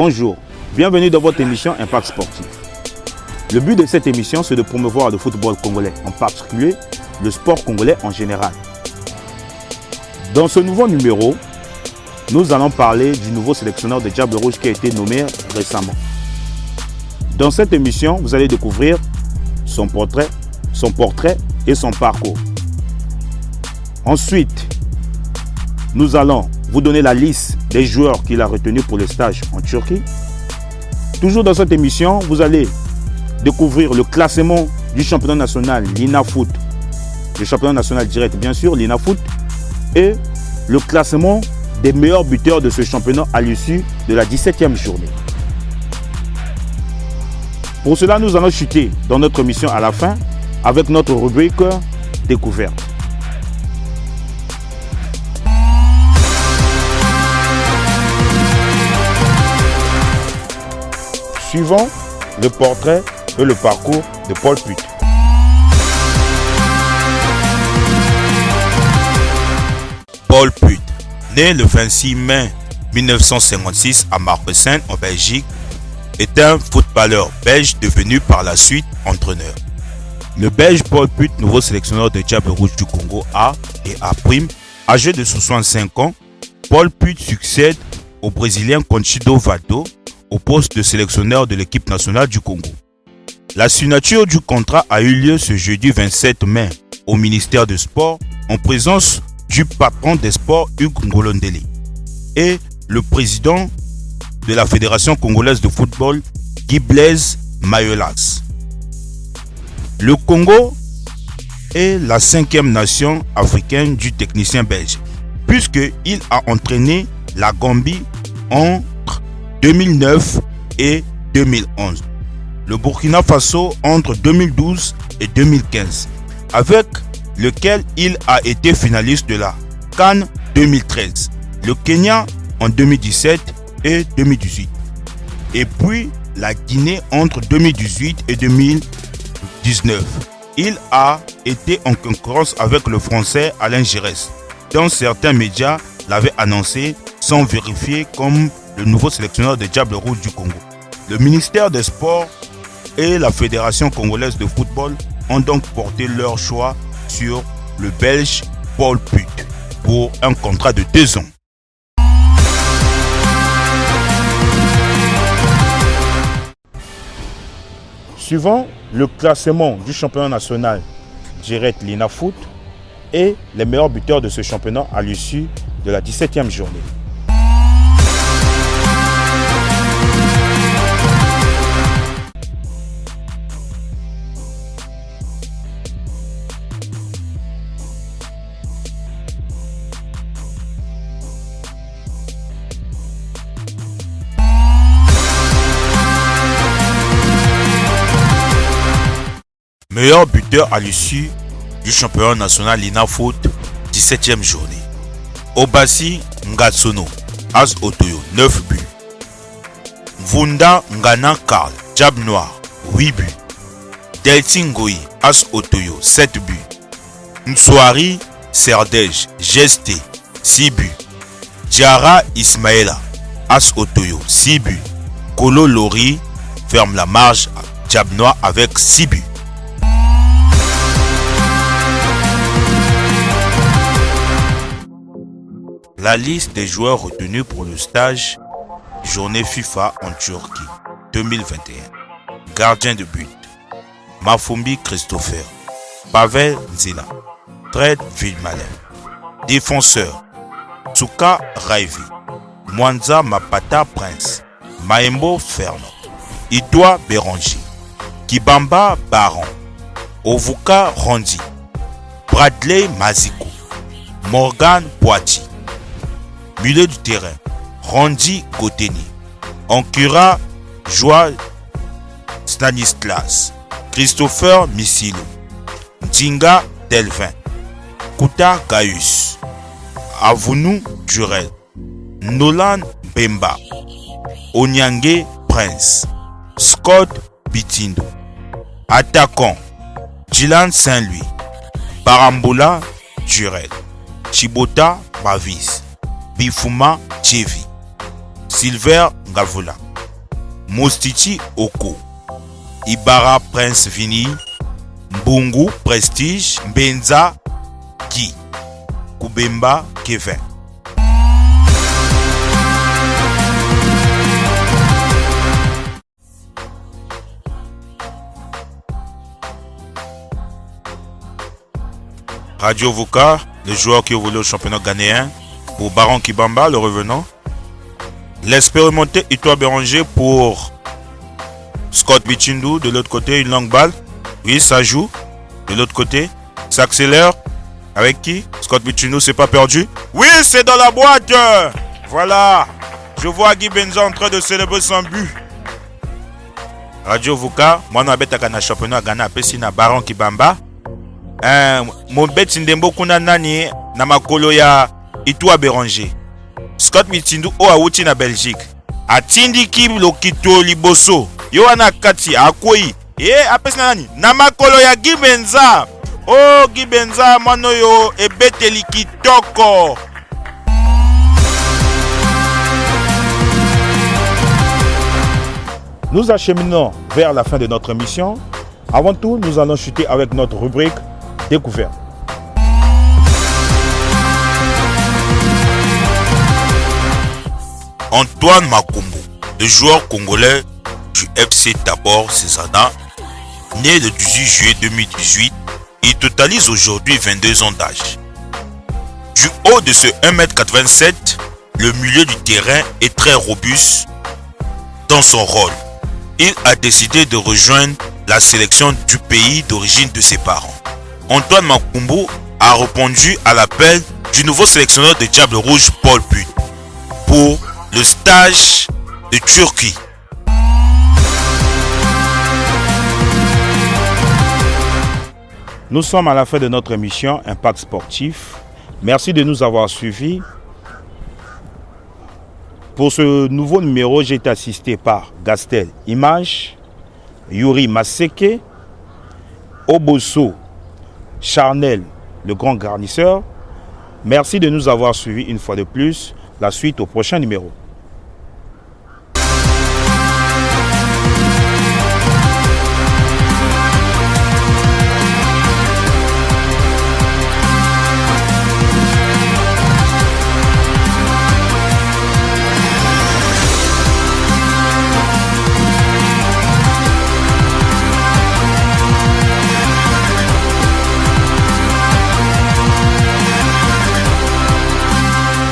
Bonjour, bienvenue dans votre émission Impact Sportif. Le but de cette émission, c'est de promouvoir le football congolais, en particulier le sport congolais en général. Dans ce nouveau numéro, nous allons parler du nouveau sélectionneur de Diable Rouge qui a été nommé récemment. Dans cette émission, vous allez découvrir son portrait et son parcours. Ensuite, nous allons vous donner la liste des joueurs qu'il a retenus pour le stage en Turquie. Toujours dans cette émission, vous allez découvrir le classement du championnat national l'INAFoot, le championnat national direct bien sûr, l'INAFoot, et le classement des meilleurs buteurs de ce championnat à l'issue de la 17e journée. Pour cela, nous allons chuter dans notre émission à la fin avec notre rubrique découverte. Suivons le portrait et le parcours de Paul Put. Paul Put, né le 26 mai 1956 à Marpessin en Belgique, est un footballeur belge devenu par la suite entraîneur. Le Belge Paul Put, nouveau sélectionneur de Diable Rouge du Congo A et A', âgé de 65 ans, Paul Put succède au Brésilien Conchido Vado au poste de sélectionneur de l'équipe nationale du Congo. La signature du contrat a eu lieu ce jeudi 27 mai au ministère des Sports en présence du patron des sports Hugues Ngolondele et le président de la Fédération congolaise de football Guy Blaise Mayolas. Le Congo est la 5e nation africaine du technicien belge puisqu'il a entraîné la Gambie entre 2009 et 2011. Le Burkina Faso entre 2012 et 2015, avec lequel il a été finaliste de la CAN 2013. Le Kenya en 2017 et 2018. Et puis la Guinée entre 2018 et 2019. Il a été en concurrence avec le Français Alain Giresse, dont certains médias l'avaient annoncé sans vérifier comme le nouveau sélectionneur de Diable Rouge du Congo. Le ministère des Sports et la Fédération congolaise de football ont donc porté leur choix sur le Belge Paul Put pour un contrat de 2 ans. Suivant le classement du championnat national direct l'INAFoot et les meilleurs buteurs de ce championnat à l'issue de la 17e journée. Meilleur buteur à l'issue du championnat national l'INAFoot, 17e journée. Obasi Ngatsono, As Otoyo, 9 buts. Vunda Ngana Karl, Diable Noir, 8 buts. Deltingoi, As Otoyo, 7 buts. Nswari Serdej, Gesté, 6 buts. Diara Ismaela, As Otoyo, 6 buts. Kolo Lori ferme la marge à Diable Noir avec 6 buts. La liste des joueurs retenus pour le stage Journée FIFA en Turquie 2021. Gardien de but, Mafumbi Christopher, Pavel Nzila, Fred Villemalin. Défenseur, Tsuka Raivi, Mwanza Mapata Prince, Maembo Fernand, Idwa Béranger, Kibamba Baron, Ovuka Rondi, Bradley Maziko, Morgan Poiti. Milieu du terrain, Rondi Goteni, Ankura Joa Stanislas, Christopher Misilo, Ndinga Delvin, Kuta Gaius, Avounou Durel, Nolan Bemba, Onyange Prince, Scott Bitindo. Attaquant, Dylan Saint-Louis, Barambola Durel, Chibota Bavis, Bifuma Chevi, Silver Ngavola, Mostiti Oko, Ibara Prince Vini, Mbungu Prestige, Mbenza Guy, Koubemba Kevin. Radio Voka, le joueur qui évolue au championnat ghanéen, pour Baron Kibamba, le revenant. L'expérimenté Itoa Béranger pour Scott Bichindou, de l'autre côté, une longue balle. Oui, ça joue. De l'autre côté, ça accélère. Avec qui? Scott Bichindou, c'est pas perdu. Oui, c'est dans la boîte. Voilà. Je vois Guy Benza en train de célébrer son but. Radio Voka, moi, je suis dans le championnat Ghana, Pessina Baron Kibamba. Mon bet Sindembo kuna nani na makolo ya Itoa Béranger. Scott Bichindou o awuti na Belgique. Atindi ki lokito liboso. Yo ana kati akoi. Apesi nani na makolo ya Guy Benza. Oh Guy Benza mano yo ebeteli kitoko. Nous acheminons vers la fin de notre émission. Avant tout, nous allons chuter avec notre rubrique Découverte. Antoine Makumbo, le joueur congolais du FC Tabor Cesana, né le 18 juillet 2018, il totalise aujourd'hui 22 ans d'âge. Du haut de ce 1,87 m, le milieu du terrain est très robuste dans son rôle. Il a décidé de rejoindre la sélection du pays d'origine de ses parents. Antoine Makumbo a répondu à l'appel du nouveau sélectionneur de Diable Rouge Paul Put pour le stage de Turquie. Nous sommes à la fin de notre émission Impact Sportif. Merci de nous avoir suivis. Pour ce nouveau numéro, j'ai été assisté par Gastel Image, Yuri Maseke, Oboso Charnel, le grand garnisseur. Merci de nous avoir suivis une fois de plus. La suite au prochain numéro.